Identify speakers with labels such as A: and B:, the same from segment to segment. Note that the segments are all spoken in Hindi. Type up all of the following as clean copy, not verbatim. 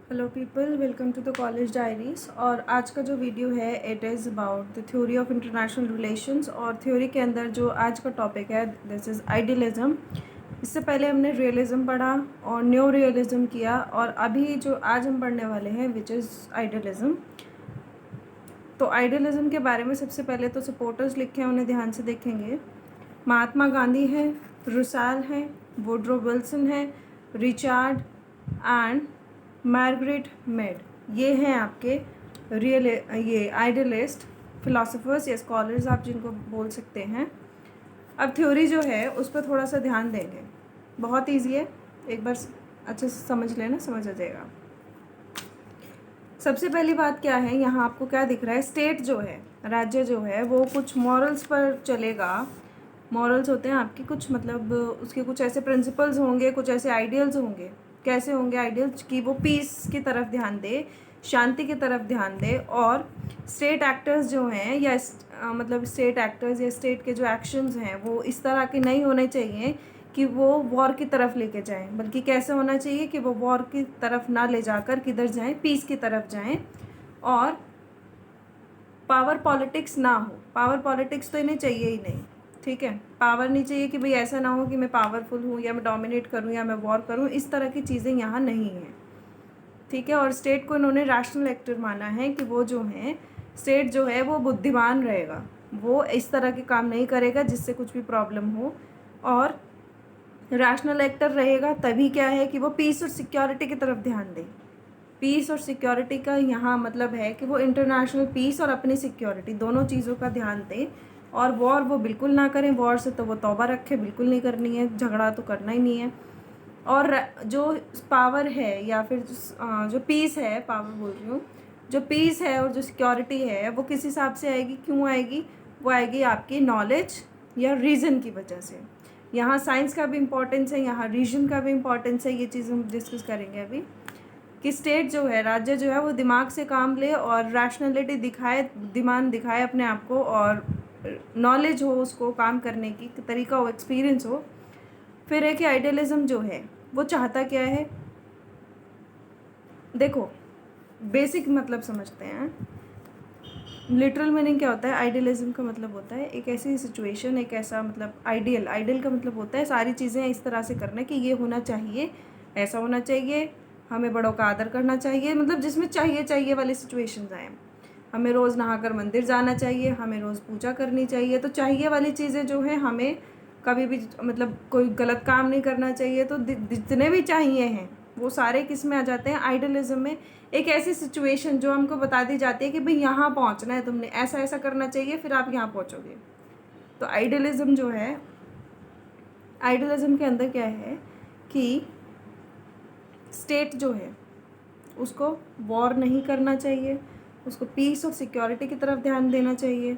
A: Hello people, welcome to the college diaries. और आज का जो वीडियो है it is about the theory of international relations. और थ्योरी के अंदर जो आज का टॉपिक है दिस इज़ आइडियलिज़म। इससे पहले हमने रियलिज़म पढ़ा और न्यू रियलिज़म किया, और अभी जो आज हम पढ़ने वाले हैं विच इज़ आइडियलिज़म। तो आइडियलिज़म के बारे में सबसे पहले तो सपोर्टर्स लिखे हैं, उन्हें ध्यान से देखेंगे। महात्मा गांधी है, रुसाल है, वुडरो विल्सन है, रिचार्ड एंड मार्गरेट मेड। ये हैं आपके ये आइडियलिस्ट फिलोसोफर्स या स्कॉलर्स आप जिनको बोल सकते हैं। अब थ्योरी जो है उस पर थोड़ा सा ध्यान देंगे। बहुत ईजी है, एक बार अच्छे से समझ लेना, समझ आ जाएगा। सबसे पहली बात क्या है, यहाँ आपको क्या दिख रहा है, स्टेट जो है, राज्य जो है वो कुछ मॉरल्स पर चलेगा। मॉरल्स होते हैं आपके कुछ, मतलब उसके कुछ ऐसे प्रिंसिपल्स होंगे, कुछ ऐसे आइडियल्स होंगे। कैसे होंगे आइडियल्स कि वो पीस की तरफ ध्यान दे, शांति की तरफ ध्यान दे। और स्टेट एक्टर्स जो हैं या मतलब स्टेट एक्टर्स या स्टेट के जो एक्शंस हैं वो इस तरह के नहीं होने चाहिए कि वो वॉर की तरफ लेके जाएं, बल्कि कैसे होना चाहिए कि वो वॉर की तरफ ना ले जाकर किधर जाएं, पीस की तरफ जाएं। और पावर पॉलिटिक्स ना हो, पावर पॉलिटिक्स तो इन्हें चाहिए ही नहीं, ठीक है। पावर नहीं चाहिए कि भाई ऐसा ना हो कि मैं पावरफुल हूँ या मैं डोमिनेट करूँ या मैं वॉर करूँ, इस तरह की चीज़ें यहाँ नहीं हैं, ठीक है। और स्टेट को इन्होंने रैशनल एक्टर माना है कि वो जो है स्टेट जो है वो बुद्धिमान रहेगा, वो इस तरह के काम नहीं करेगा जिससे कुछ भी प्रॉब्लम हो। और रैशनल एक्टर रहेगा तभी क्या है कि वो पीस और सिक्योरिटी की तरफ ध्यान दे। पीस और सिक्योरिटी का यहाँ मतलब है कि वो इंटरनेशनल पीस और अपनी सिक्योरिटी दोनों चीज़ों का ध्यान दें। और वॉर वो बिल्कुल ना करें, वॉर से तो वो तौबा रखे, बिल्कुल नहीं करनी है, झगड़ा तो करना ही नहीं है। और जो पावर है या फिर जो पीस है, पावर बोल रही हूँ, जो पीस है और जो सिक्योरिटी है वो किस हिसाब से आएगी, क्यों आएगी, वो आएगी आपकी नॉलेज या रीज़न की वजह से। यहाँ साइंस का भी इम्पोर्टेंस है, यहाँ रीजन का भी इम्पोर्टेंस है, ये चीज़ हम डिस्कस करेंगे अभी। कि स्टेट जो है, राज्य जो है वो दिमाग से काम ले और रैशनैलिटी दिखाए, बुद्धिमान दिखाए अपने आप को, और नॉलेज हो उसको काम करने की तरीका हो, एक्सपीरियंस हो। फिर है कि आइडियलिज्म जो है वो चाहता क्या है। देखो बेसिक मतलब समझते हैं, लिटरल मीनिंग क्या होता है। आइडियलिज्म का मतलब होता है एक ऐसी सिचुएशन, एक ऐसा मतलब आइडियल, आइडियल का मतलब होता है सारी चीज़ें इस तरह से करना कि ये होना चाहिए, ऐसा होना चाहिए, हमें बड़ों का आदर करना चाहिए, मतलब जिसमें चाहिए चाहिए वाली सिचुएशंस आए। हमें रोज़ नहाकर मंदिर जाना चाहिए, हमें रोज़ पूजा करनी चाहिए। तो चाहिए वाली चीज़ें जो है, हमें कभी भी मतलब कोई गलत काम नहीं करना चाहिए। तो जितने भी चाहिए हैं वो सारे किस में आ जाते हैं, आइडियलिज्म में। एक ऐसी सिचुएशन जो हमको बता दी जाती है कि भाई यहाँ पहुँचना है, तुमने ऐसा ऐसा करना चाहिए, फिर आप यहाँ पहुँचोगे। तो आइडियलिज्म जो है, आइडियलिज्म के अंदर क्या है कि स्टेट जो है उसको वॉर नहीं करना चाहिए, उसको पीस और सिक्योरिटी की तरफ ध्यान देना चाहिए,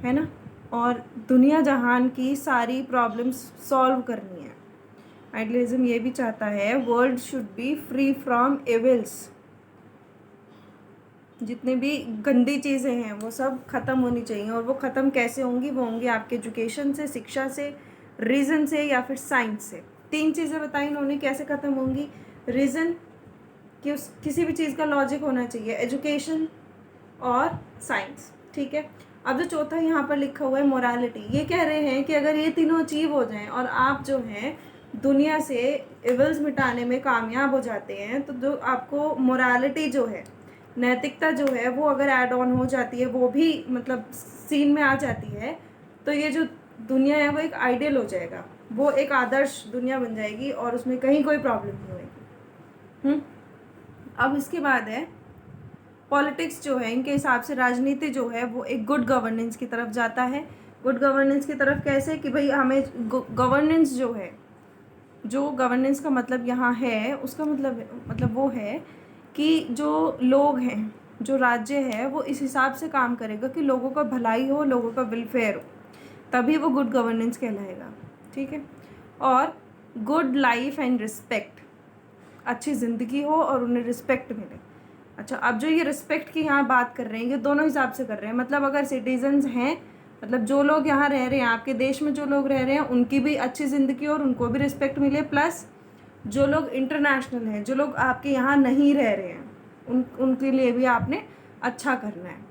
A: है ना। और दुनिया जहान की सारी प्रॉब्लम्स सॉल्व करनी है। आइडियलिज्म ये भी चाहता है world should be free from evils, जितनी भी गंदी चीज़ें हैं वो सब ख़त्म होनी चाहिए। और वो ख़त्म कैसे होंगी, वो होंगी आपके एजुकेशन से, शिक्षा से, रीज़न से या फिर साइंस से। तीन चीज़ें बताई इन्होंने कैसे ख़त्म होंगी। रीज़न कि उस किसी भी चीज़ का लॉजिक होना चाहिए, एजुकेशन और साइंस, ठीक है। अब जो चौथा यहाँ पर लिखा हुआ है मोरालिटी, ये कह रहे हैं कि अगर ये तीनों अचीव हो जाएं और आप जो हैं दुनिया से इविल्स मिटाने में कामयाब हो जाते हैं, तो जो आपको मोरालिटी जो है, नैतिकता जो है वो अगर ऐड ऑन हो जाती है, वो भी मतलब सीन में आ जाती है, तो ये जो दुनिया है वो एक आइडियल हो जाएगा, वो एक आदर्श दुनिया बन जाएगी और उसमें कहीं कोई प्रॉब्लम नहीं होगी। अब इसके बाद है पॉलिटिक्स जो है, इनके हिसाब से राजनीति जो है वो एक गुड गवर्नेंस की तरफ जाता है। गुड गवर्नेंस की तरफ कैसे कि भाई हमें गवर्नेंस जो है, जो गवर्नेंस का मतलब यहाँ है उसका मतलब वो है कि जो लोग हैं, जो राज्य है वो इस हिसाब से काम करेगा कि लोगों का भलाई हो, लोगों का वेलफेयर हो, तभी वो गुड गवर्नेंस कहलाएगा, ठीक है। और गुड लाइफ एंड रिस्पेक्ट, अच्छी ज़िंदगी हो और उन्हें रिस्पेक्ट मिले। अच्छा, अब जो ये रिस्पेक्ट की यहाँ बात कर रहे हैं, ये दोनों हिसाब से कर रहे हैं। मतलब अगर सिटीजन्स हैं, मतलब जो लोग यहाँ रह रहे हैं, आपके देश में जो लोग रह रहे हैं, उनकी भी अच्छी ज़िंदगी और उनको भी रिस्पेक्ट मिले, प्लस जो लोग इंटरनेशनल हैं, जो लोग आपके यहाँ नहीं रह रहे हैं, उनके लिए भी आपने अच्छा करना है।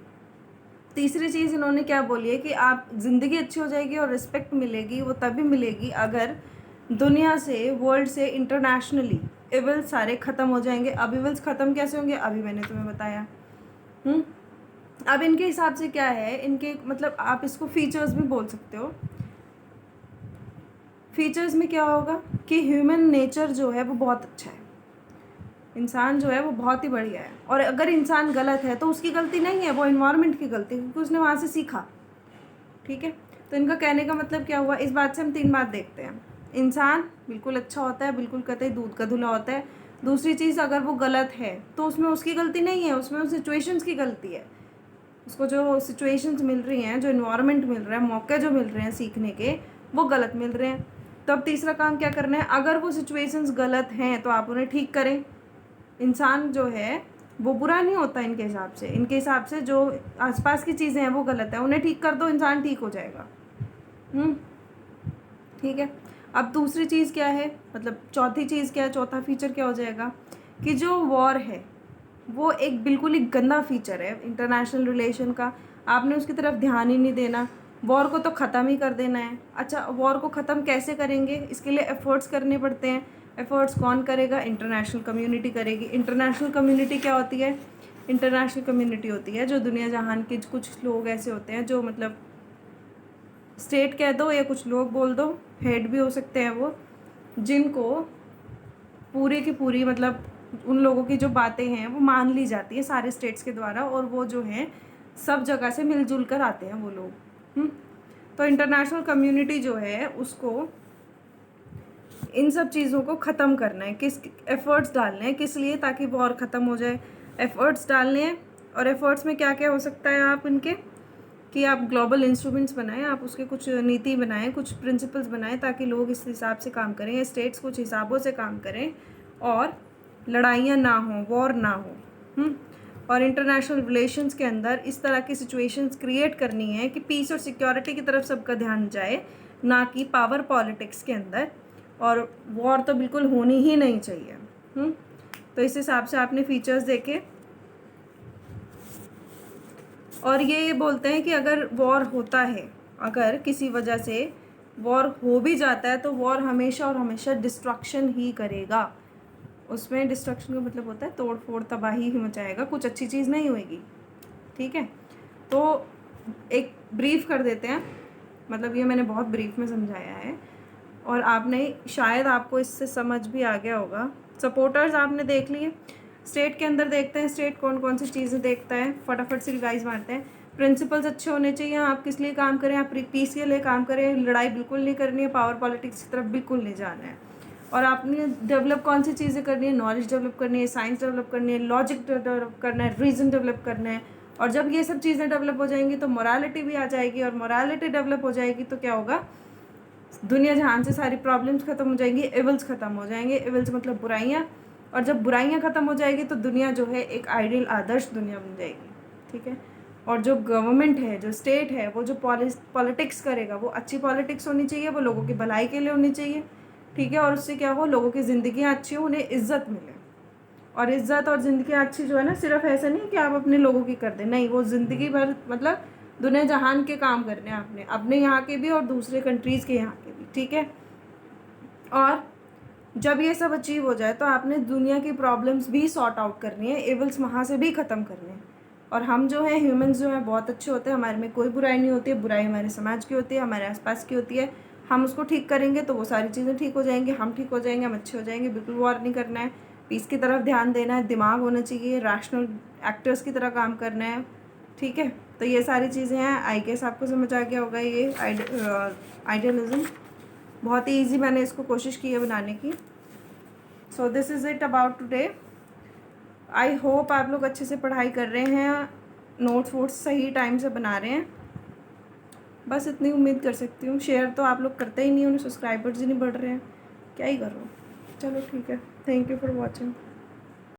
A: तीसरी चीज़ इन्होंने क्या बोली है कि आप ज़िंदगी अच्छी हो जाएगी और रिस्पेक्ट मिलेगी वो तभी मिलेगी अगर दुनिया से, वर्ल्ड से, इंटरनेशनली इवल्स सारे ख़त्म हो जाएंगे। अब इवल्स ख़त्म कैसे होंगे, अभी मैंने तुम्हें बताया। अब इनके हिसाब से क्या है, इनके मतलब आप इसको फीचर्स भी बोल सकते हो। फीचर्स में क्या होगा कि ह्यूमन नेचर जो है वो बहुत अच्छा है, इंसान जो है वो बहुत ही बढ़िया है। और अगर इंसान गलत है तो उसकी गलती नहीं है, वो इन्वायरमेंट की गलती है, क्योंकि उसने वहाँ से सीखा। ठीक है, तो इनका कहने का मतलब क्या हुआ, इस बात से हम 3 बात देखते हैं। इंसान बिल्कुल अच्छा होता है, बिल्कुल कतई दूध का धुला होता है। दूसरी चीज़, अगर वो गलत है तो उसमें उसकी गलती नहीं है, उसमें उस सिचुएशंस की गलती है। उसको जो सिचुएशंस मिल रही हैं, जो इन्वायरमेंट मिल रहा है, मौके जो मिल रहे हैं सीखने के, वो गलत मिल रहे हैं। तो अब तीसरा काम क्या करना है, अगर वो सिचुएशंस गलत हैं तो आप उन्हें ठीक करें। इंसान जो है वो बुरा नहीं होता इनके हिसाब से। इनके हिसाब से जो आसपास की चीज़ें हैं वो गलत है, उन्हें ठीक कर दो, इंसान ठीक हो जाएगा। ठीक है। अब दूसरी चीज़ क्या है, मतलब चौथी चीज़ क्या है, चौथा फीचर क्या हो जाएगा कि जो वॉर है वो एक बिल्कुल ही गंदा फीचर है इंटरनेशनल रिलेशन का। आपने उसकी तरफ ध्यान ही नहीं देना, वॉर को तो ख़त्म ही कर देना है। अच्छा, वॉर को ख़त्म कैसे करेंगे, इसके लिए एफ़र्ट्स करने पड़ते हैं। एफ़र्ट्स कौन करेगा, इंटरनेशनल कम्युनिटी करेगी। इंटरनेशनल कम्युनिटी क्या होती है, इंटरनेशनल कम्युनिटी होती है जो दुनिया जहान के कुछ लोग ऐसे होते हैं जो मतलब स्टेट कह दो या कुछ लोग बोल दो, हेड भी हो सकते हैं वो, जिनको पूरी की पूरी मतलब उन लोगों की जो बातें हैं वो मान ली जाती है सारे स्टेट्स के द्वारा, और वो जो हैं सब जगह से मिलजुल कर आते हैं वो लोग। तो इंटरनेशनल कम्युनिटी जो है उसको इन सब चीज़ों को ख़त्म करना है। किस एफ़र्ट्स डालने हैं, किस लिए, ताकि वॉर ख़त्म हो जाए। एफ़र्ट्स डालने हैं, और एफ़र्ट्स में क्या क्या हो सकता है आप इनके, कि आप ग्लोबल इंस्ट्रूमेंट्स बनाएं, आप उसके कुछ नीति बनाएं, कुछ प्रिंसिपल्स बनाएं, ताकि लोग इस हिसाब से काम करें, या स्टेट्स कुछ हिसाबों से काम करें और लड़ाइयाँ ना हों, वॉर ना हो। और इंटरनेशनल रिलेशंस के अंदर इस तरह की सिचुएशंस क्रिएट करनी है कि पीस और सिक्योरिटी की तरफ सबका ध्यान जाए, ना कि पावर पॉलिटिक्स के अंदर। और वॉर तो बिल्कुल होनी ही नहीं चाहिए। तो इस हिसाब से आपने फीचर्स देखे। और ये बोलते हैं कि अगर वॉर होता है, अगर किसी वजह से वॉर हो भी जाता है, तो वॉर हमेशा और हमेशा डिस्ट्रक्शन ही करेगा। उसमें डिस्ट्रक्शन का मतलब होता है तोड़ फोड़, तबाही ही मचाएगा, कुछ अच्छी चीज़ नहीं होएगी। ठीक है, तो एक ब्रीफ कर देते हैं, मतलब ये मैंने बहुत ब्रीफ में समझाया है, और आपने शायद आपको इससे समझ भी आ गया होगा। सपोर्टर्स आपने देख लिए। स्टेट के अंदर देखते हैं, स्टेट कौन कौन सी चीज़ें देखता है, फटाफट से रिवाइज मारते हैं। प्रिंसिपल्स अच्छे होने चाहिए, आप किस लिए काम करें, आप पीस के लिए काम करें, लड़ाई बिल्कुल नहीं करनी है, पावर पॉलिटिक्स की तरफ बिल्कुल नहीं जाना है। और आपने डेवलप कौन सी चीज़ें करनी है, नॉलेज डेवलप करनी है, साइंस डेवलप करनी है, लॉजिक डेवलप करना है, रीज़न डेवलप करना है। और जब ये सब चीज़ें डेवलप हो जाएंगी तो मोरालिटी भी आ जाएगी, और मोरालिटी डेवलप हो जाएगी तो क्या होगा, दुनिया जहान से सारी प्रॉब्लम्स ख़त्म हो जाएंगी, एविल्स ख़त्म हो जाएंगे। एविल्स मतलब बुराइयाँ, और जब बुराइयाँ ख़त्म हो जाएगी तो दुनिया जो है एक आइडियल आदर्श दुनिया बन जाएगी। ठीक है, और जो गवर्नमेंट है, जो स्टेट है, वो जो पॉलिटिक्स करेगा वो अच्छी पॉलिटिक्स होनी चाहिए, वो लोगों की भलाई के लिए होनी चाहिए। ठीक है, और उससे क्या हो, लोगों की ज़िंदगियाँ अच्छी हो, उन्हें इज़्ज़त मिले। और इज़्ज़त और ज़िंदगी अच्छी जो है ना, सिर्फ ऐसा नहीं कि आप अपने लोगों की कर दें, नहीं, वो ज़िंदगी भर मतलब दुनिया जहान के काम करने हैं आपने, अपने यहाँ के भी और दूसरे कंट्रीज़ के यहाँ के भी। ठीक है, और जब ये सब अचीव हो जाए तो आपने दुनिया की प्रॉब्लम्स भी सॉर्ट आउट करनी है, एविल्स वहाँ से भी ख़त्म करने हैं। और हम जो हैं, ह्यूमंस जो हैं, बहुत अच्छे होते हैं, हमारे में कोई बुराई नहीं होती है, बुराई हमारे समाज की होती है, हमारे आसपास की होती है। हम उसको ठीक करेंगे तो वो सारी चीज़ें ठीक हो जाएंगी, हम ठीक हो जाएंगे, हम अच्छे हो जाएंगे। बिल्कुल वॉर नहीं करना है, पीस की तरफ ध्यान देना है, दिमाग होना चाहिए, रैशनल एक्टर्स की तरह काम करना है। ठीक है, तो ये सारी चीज़ें हैं। आई गेस आपको समझ आ गया होगा ये आइडियलिज्म। बहुत ही ईजी मैंने इसको कोशिश की है बनाने की। So this is it about today. I hope आप लोग अच्छे से पढ़ाई कर रहे हैं, नोट्स वोट्स सही टाइम से बना रहे हैं, बस इतनी उम्मीद कर सकती हूँ। शेयर तो आप लोग करते ही नहीं, उन्हें सब्सक्राइबर्स ही नहीं बढ़ रहे हैं, क्या ही करो। चलो ठीक है, थैंक यू फॉर वॉचिंग।